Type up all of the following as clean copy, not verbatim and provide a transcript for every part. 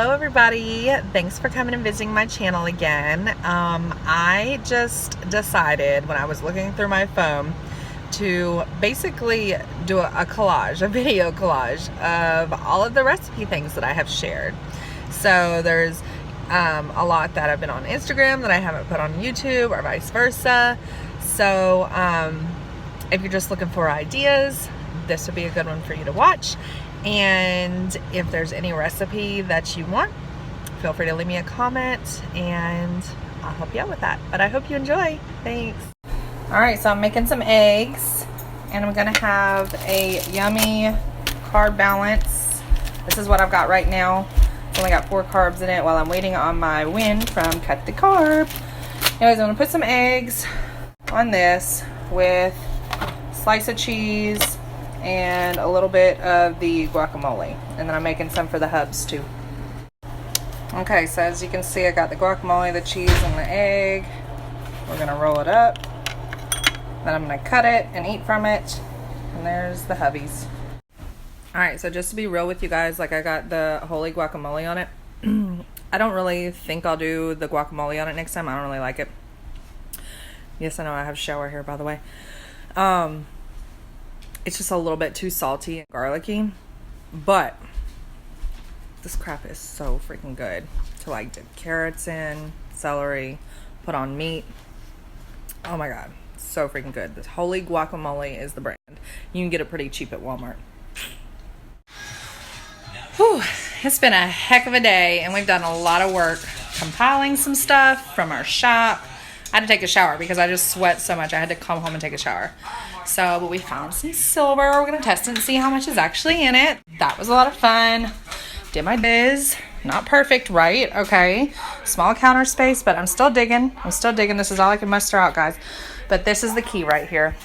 Hello everybody, thanks for coming and visiting my channel again. I just decided when I was looking through my phone to basically do a collage, a video collage of all of the recipe things that I have shared. So there's a lot that have been on Instagram that I haven't put on YouTube or vice versa. So if you're just looking for ideas, this would be a good one for you to watch. And if there's any recipe that you want, feel free to leave me a comment and I'll help you out with that. But I hope you enjoy. Thanks. All right, so I'm making some eggs and I'm gonna have a yummy carb balance. This is what I've got right now. It's only got 4 carbs in it while I'm waiting on my win from Cut the Carb. Anyways, I'm gonna put some eggs on this with a slice of cheese and a little bit of the guacamole, and then I'm making some for the hubs too. Okay, so as you can see, I got the guacamole, the cheese, and the egg. We're gonna roll it up, then I'm gonna cut it and eat from it, and there's the hubbies. All right, so just to be real with you guys, like I got the holy guacamole on it. I don't really think I'll do the guacamole on it next time. I don't really like it. Yes, I know I have a shower here, by the way. It's just a little bit too salty and garlicky, but this crap is so freaking good to like dip carrots in, celery, put on meat. Oh my god, so freaking good. This holy guacamole is the brand. You can get it pretty cheap at Walmart. Whew, it's been a heck of a day and we've done a lot of work compiling some stuff from our shop. I had to take a shower because I just sweat so much. I had to come home and take a shower. So, but we found some silver. We're going to test it and see how much is actually in it. That was a lot of fun. Did my biz. Not perfect, right? Okay. Small counter space, but I'm still digging. This is all I can muster out, guys. But this is the key right here.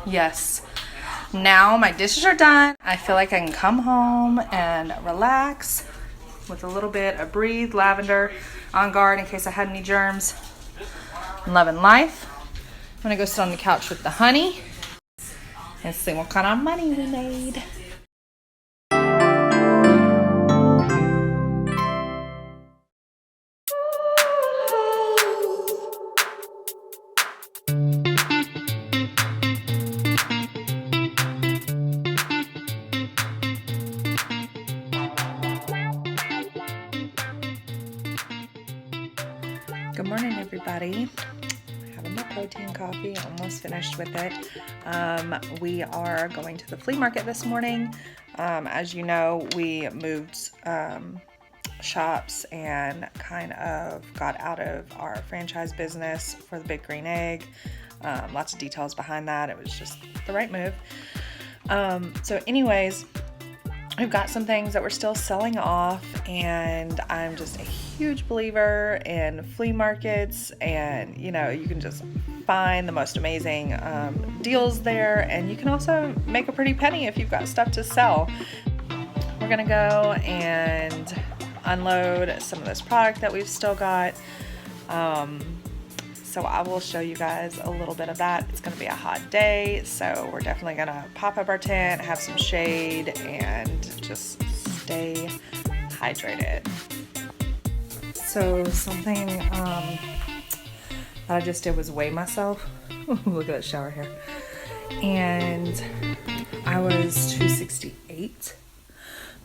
Yes. Now my dishes are done. I feel like I can come home and relax with a little bit of Breathe lavender on guard in case I had any germs. I'm loving life. I'm gonna go sit on the couch with the honey and see what kind of money we made. Good morning, everybody. Having my protein coffee, almost finished with it. We are going to the flea market this morning. As you know, we moved shops and kind of got out of our franchise business for the Big Green Egg. Lots of details behind that. It was just the right move. So anyways, we've got some things that we're still selling off, and I'm just a huge believer in flea markets, and you know, you can just find the most amazing deals there, and you can also make a pretty penny if you've got stuff to sell. We're gonna go and unload some of this product that we've still got. So I will show you guys a little bit of that. It's gonna be a hot day, so we're definitely gonna pop up our tent, have some shade, and just stay hydrated. So something that I just did was weigh myself. Look at that shower hair. And I was 268,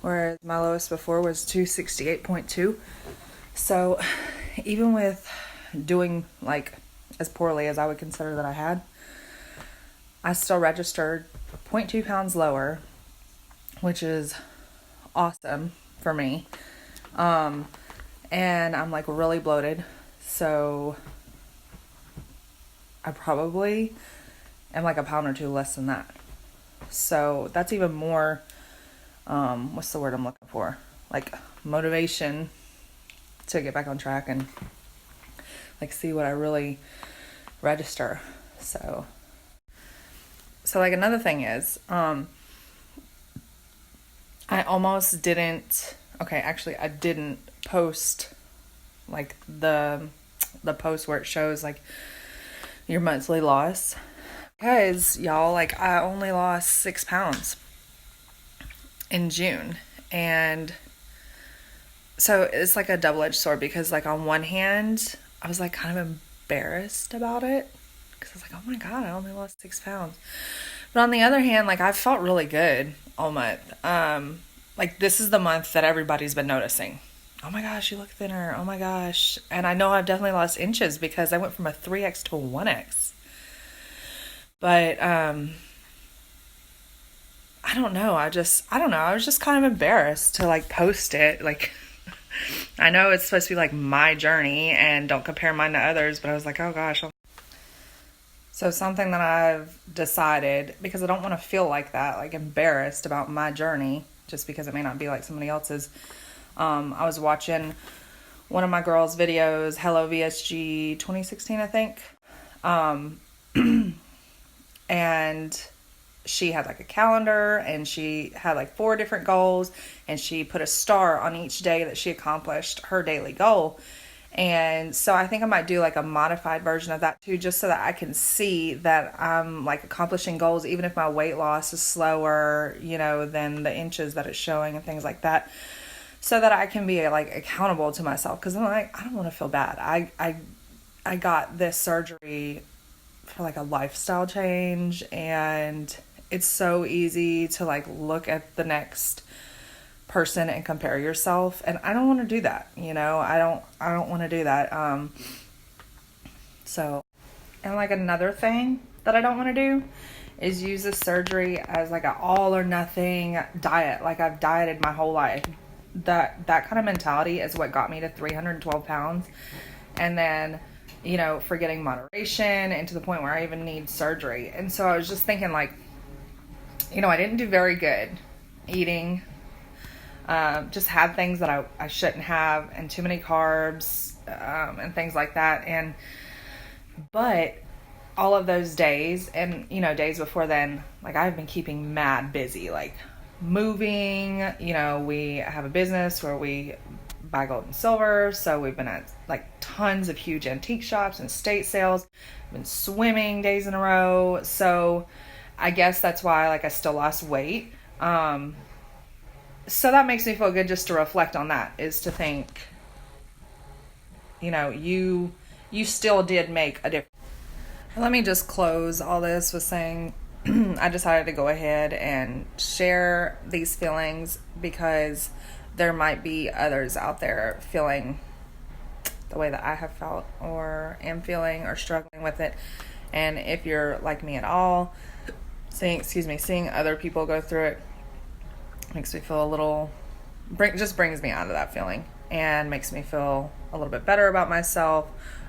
whereas my lowest before was 268.2. So even with doing like as poorly as I would consider that I had, I still registered 0.2 pounds lower, which is awesome for me. And I'm like really bloated, so I probably am like a pound or 2 less than that. So that's even more, what's the word I'm looking for? Like motivation to get back on track and like see what I really register. So like another thing is, I almost didn't, okay, actually I didn't post like the post where it shows like your monthly loss, because y'all, like I only lost 6 pounds in June, and So it's like a double-edged sword, because like on one hand, I was like kind of embarrassed about it, because I was like, oh my God, I only lost 6 pounds. But on the other hand, like I felt really good all month. Like this is the month that everybody's been noticing. Oh my gosh, you look thinner. Oh my gosh. And I know I've definitely lost inches because I went from a 3X to a 1X. But I don't know. I don't know. I was just kind of embarrassed to like post it. Like I know it's supposed to be like my journey and don't compare mine to others, but I was like, oh gosh. So something that I've decided, because I don't want to feel like that, like embarrassed about my journey, just because it may not be like somebody else's. I was watching one of my girls' videos, Hello VSG 2016, I think. And she had like a calendar, and she had like 4 different goals, and she put a star on each day that she accomplished her daily goal. And so I think I might do like a modified version of that too, just so that I can see that I'm like accomplishing goals, even if my weight loss is slower, you know, than the inches that it's showing and things like that, so that I can be like accountable to myself. Because I'm like, I don't want to feel bad. I got this surgery for like a lifestyle change, and it's so easy to like look at the next person and compare yourself, and I don't want to do that, you know. I don't want to do that. So, and like another thing that I don't want to do is use this surgery as like an all or nothing diet. Like I've dieted my whole life. That kind of mentality is what got me to 312 pounds, and then, you know, forgetting moderation, and to the point where I even need surgery. And so I was just thinking, like, you know, I didn't do very good eating. Just had things that I shouldn't have, and too many carbs, and things like that. But all of those days, and, you know, days before then, like I've been keeping mad busy, like moving. You know, we have a business where we buy gold and silver, so we've been at like tons of huge antique shops and estate sales. I've been swimming days in a row, so I guess that's why like I still lost weight. So that makes me feel good just to reflect on that, is to think, you know, you still did make a difference. Let me just close all this with saying I decided to go ahead and share these feelings, because there might be others out there feeling the way that I have felt, or am feeling, or struggling with it. And if you're like me at all, seeing other people go through it makes me feel a little, just brings me out of that feeling, and makes me feel a little bit better about myself,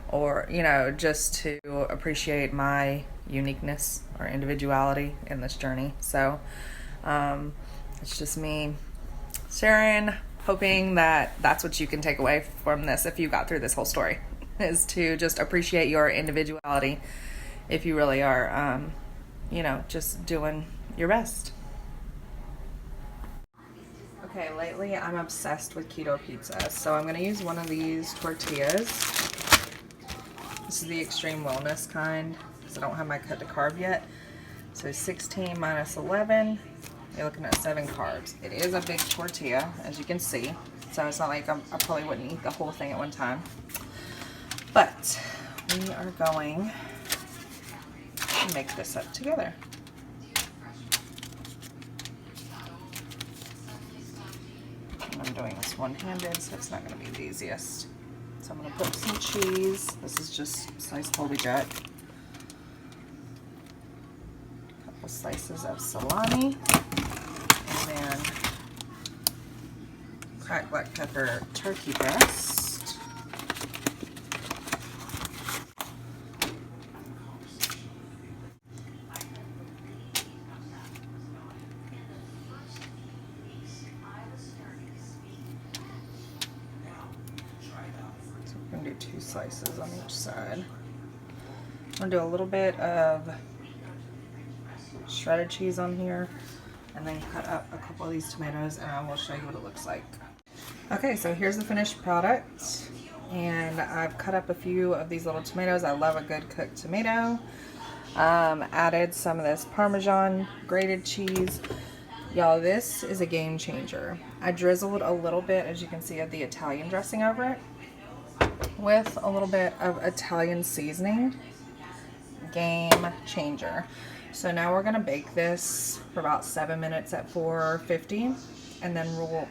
or, you know, just to appreciate my uniqueness or individuality in this journey. So it's just me sharing, hoping that that's what you can take away from this if you got through this whole story, is to just appreciate your individuality if you really are, you know, just doing your best. Okay, lately I'm obsessed with keto pizza, so I'm going to use one of these tortillas. This is the extreme wellness kind, because I don't have my cut to carb yet. So 16 minus 11, you're looking at 7 carbs. It is a big tortilla, as you can see, so it's not like I probably wouldn't eat the whole thing at one time. But we are going to make this up together. I'm doing this one-handed, so it's not going to be the easiest. So I'm going to put some cheese. This is just sliced Colby Jack. A couple slices of salami. And then cracked black pepper turkey breast. I'm going to do 2 slices on each side. I'm going to do a little bit of shredded cheese on here, and then cut up a couple of these tomatoes, and I will show you what it looks like. Okay, so here's the finished product, and I've cut up a few of these little tomatoes. I love a good cooked tomato. Added some of this Parmesan grated cheese, Y'all, this is a game changer. I drizzled a little bit, as you can see, of the Italian dressing over it with a little bit of Italian seasoning. Game changer. So now we're gonna bake this for about 7 minutes at 450, and then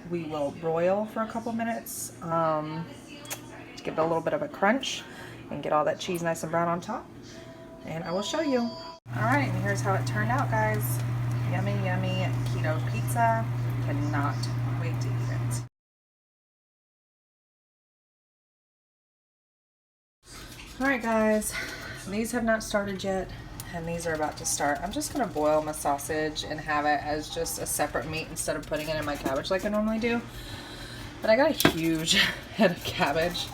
we will broil for a couple minutes to give it a little bit of a crunch and get all that cheese nice and brown on top. And I will show you. All right, and here's how it turned out, guys. Yummy, yummy keto pizza. Cannot wait to eat it. All right, guys, these have not started yet, and these are about to start. I'm just gonna boil my sausage and have it as just a separate meat instead of putting it in my cabbage like I normally do. But I got a huge head of cabbage,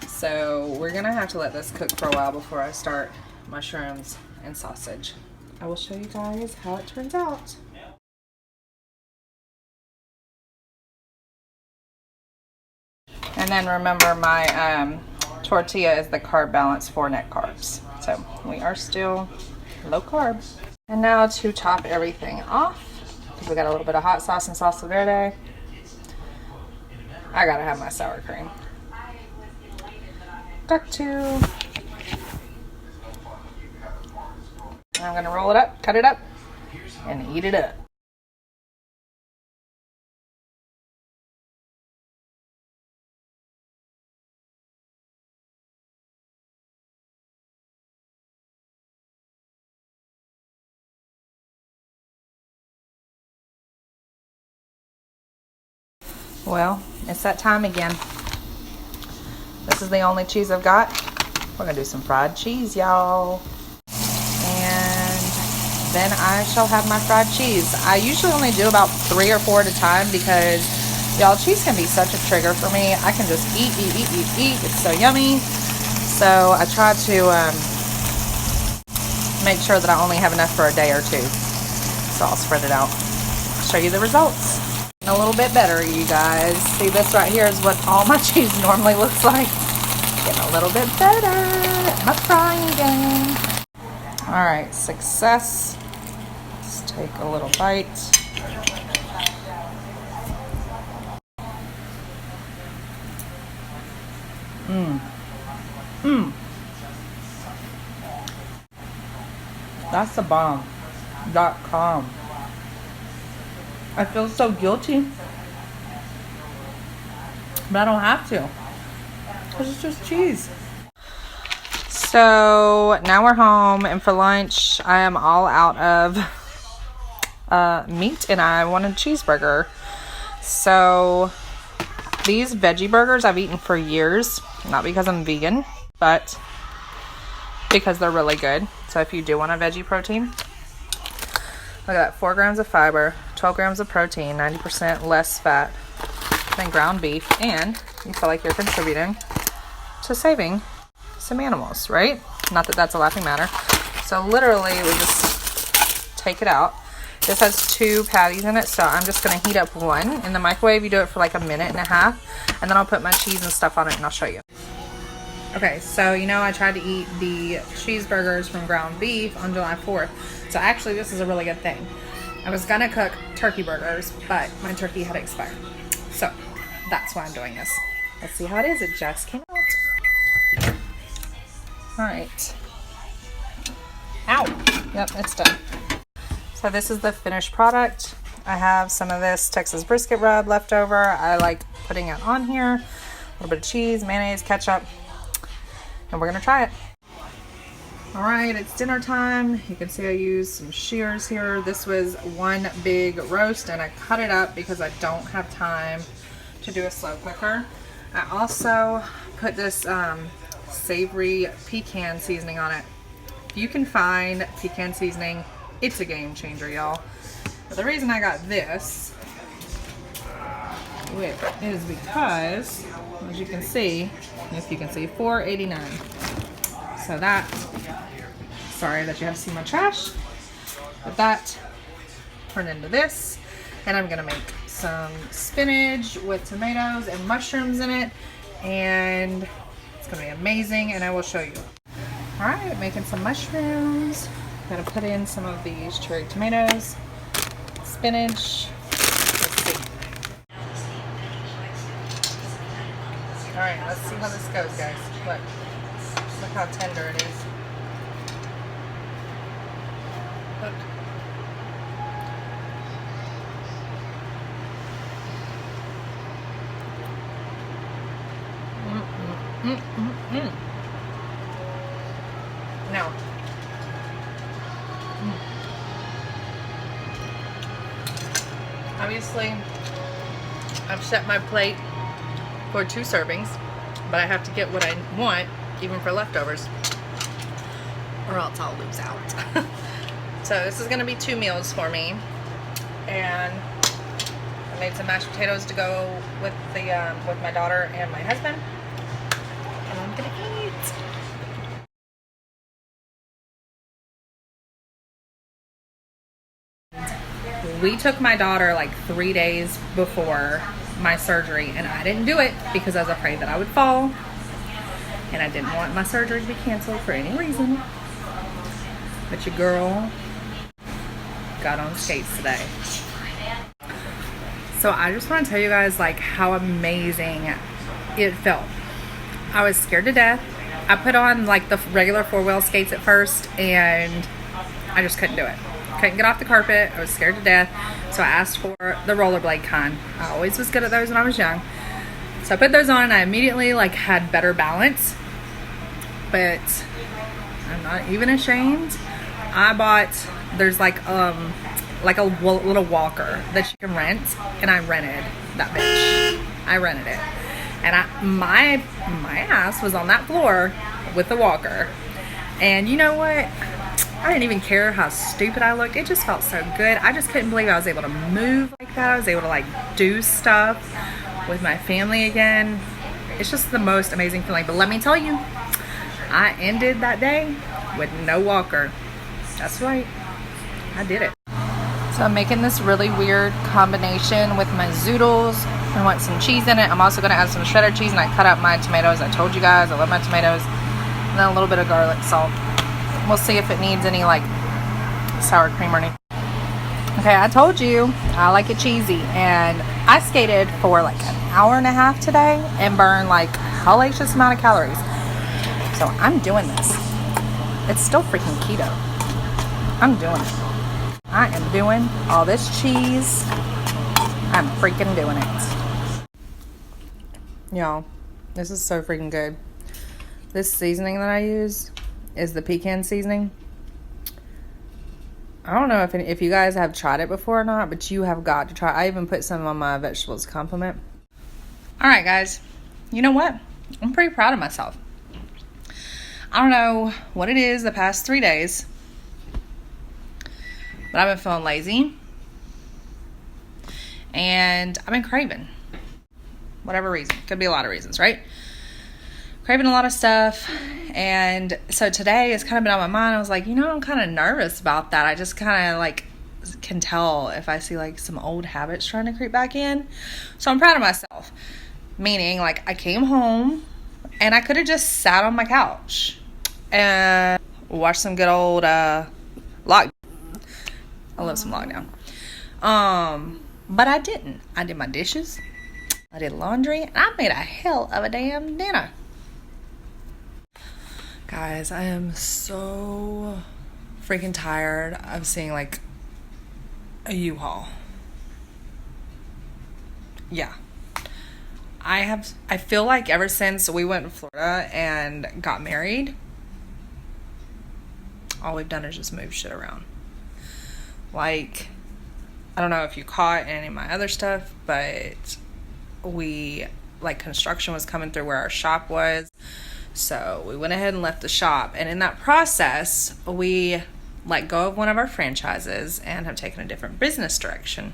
so we're gonna have to let this cook for a while before I start mushrooms and sausage. I will show you guys how it turns out. And then remember, my tortilla is the carb balance for net carbs. So we are still low carb. And now to top everything off, because we got a little bit of hot sauce and salsa verde, I gotta have my sour cream. Got to. I'm gonna roll it up, cut it up, and eat it up. Well, it's that time again. This is the only cheese I've got. We're gonna do some fried cheese, y'all. And then I shall have my fried cheese. I usually only do about 3 or 4 at a time because, y'all, cheese can be such a trigger for me. I can just eat. It's so yummy. So I try to make sure that I only have enough for a day or 2. So I'll spread it out. I'll show you the results. A little bit better, you guys. See, this right here is what all my cheese normally looks like. Getting a little bit better at my frying game. All right, success. Let's take a little bite. That's the bomb.com. I feel so guilty, but I don't have to, because it's just cheese. So now we're home, and for lunch I am all out of meat, and I wanted a cheeseburger. So these veggie burgers I've eaten for years, not because I'm vegan, but because they're really good. So if you do want a veggie protein, look at that, 4 grams of fiber, 12 grams of protein, 90% less fat than ground beef, and you feel like you're contributing to saving some animals, right? Not that that's a laughing matter. So literally, we just take it out. This has 2 patties in it, so I'm just going to heat up 1 in the microwave. You do it for like a minute and a half, and then I'll put my cheese and stuff on it, and I'll show you. Okay, so you know I tried to eat the cheeseburgers from ground beef on July 4th. So actually, this is a really good thing. I was gonna cook turkey burgers, but my turkey had expired. So that's why I'm doing this. Let's see how it is. It just came out. All right. Ow. Yep, it's done. So this is the finished product. I have some of this Texas brisket rub left over. I like putting it on here. A little bit of cheese, mayonnaise, ketchup. And we're gonna try it. All right, it's dinner time. You can see I used some shears here. This was one big roast, and I cut it up because I don't have time to do a slow cooker. I also put this savory pecan seasoning on it. If you can find pecan seasoning, it's a game changer, y'all. But the reason I got this is because, as you can see, if you can see, $4.89. So that, sorry that you have to see my trash, but that turned into this. And I'm gonna make some spinach with tomatoes and mushrooms in it, and it's gonna be amazing, and I will show you. All right, making some mushrooms. I'm gonna put in some of these cherry tomatoes, spinach, Alright, let's see how this goes, guys. Look. Look how tender it is. Look. Now, obviously, I've set my plate for 2 servings, but I have to get what I want, even for leftovers, or else I'll lose out. So this is gonna be 2 meals for me, and I made some mashed potatoes to go with the with my daughter and my husband, and I'm gonna eat. We took my daughter like 3 days before my surgery, and I didn't do it because I was afraid that I would fall, and I didn't want my surgery to be canceled for any reason. But your girl got on skates today. So I just want to tell you guys like how amazing it felt. I was scared to death. I put on like the regular 4-wheel skates at first, and I just couldn't do it. Couldn't get off the carpet. I was scared to death. So I asked for the rollerblade kind. I always was good at those when I was young. So I put those on, and I immediately like had better balance. But I'm not even ashamed. I bought, there's like a little walker that you can rent, and I rented that bitch. I rented it. And my ass was on that floor with the walker. And you know what? I didn't even care how stupid I looked. It just felt so good. I just couldn't believe I was able to move like that. I was able to like do stuff with my family again. It's just the most amazing feeling. But let me tell you, I ended that day with no walker. That's right. I did it. So I'm making this really weird combination with my zoodles. I want some cheese in it. I'm also going to add some shredded cheese, and I cut up my tomatoes. I told you guys I love my tomatoes. And then a little bit of garlic salt. We'll see if it needs any like sour cream or anything. Okay, I told you I like it cheesy, and I skated for like an hour and a half today and burned like a hellacious amount of calories. So I'm doing this. It's still freaking keto. I'm doing it. I am doing all this cheese. I'm freaking doing it. Y'all, this is so freaking good. This seasoning that I use is the pecan seasoning. I don't know if you guys have tried it before or not, but you have got to try. I even put some on my vegetables to compliment. All right, guys. You know what? I'm pretty proud of myself. I don't know what it is the past 3 days, but I've been feeling lazy, and I've been craving. Whatever reason. Could be a lot of reasons, right? Craving a lot of stuff. And so today it's kind of been on my mind. I was like, I'm kind of nervous about that. I just kind of like can tell if I see like some old habits trying to creep back in. So I'm proud of myself. Meaning like I came home and I could have just sat on my couch and watched some good old lockdown. I love some lockdown. But I didn't. I did my dishes. I did laundry. And I made a hell of a damn dinner. Guys, I am so freaking tired of seeing like a U-Haul. Yeah. I feel like ever since we went to Florida and got married, all we've done is just move shit around. Like, I don't know if you caught any of my other stuff, but construction was coming through where our shop was. So we went ahead and left the shop. And in that process, we let go of one of our franchises and have taken a different business direction.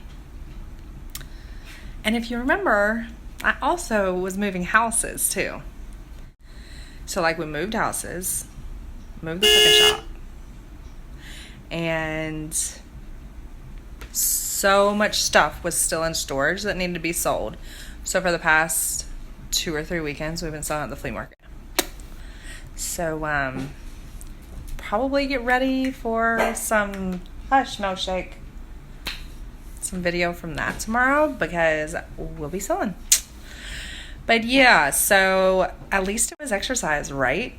And if you remember, I also was moving houses too. So we moved houses, moved the fucking shop. And so much stuff was still in storage that needed to be sold. So for the past 2 or 3 weekends, we've been selling at the flea market. So, probably get ready for some milkshake. Some video from that tomorrow because we'll be selling. But yeah, so at least it was exercise, right?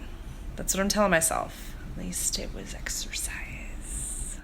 That's what I'm telling myself. At least it was exercise.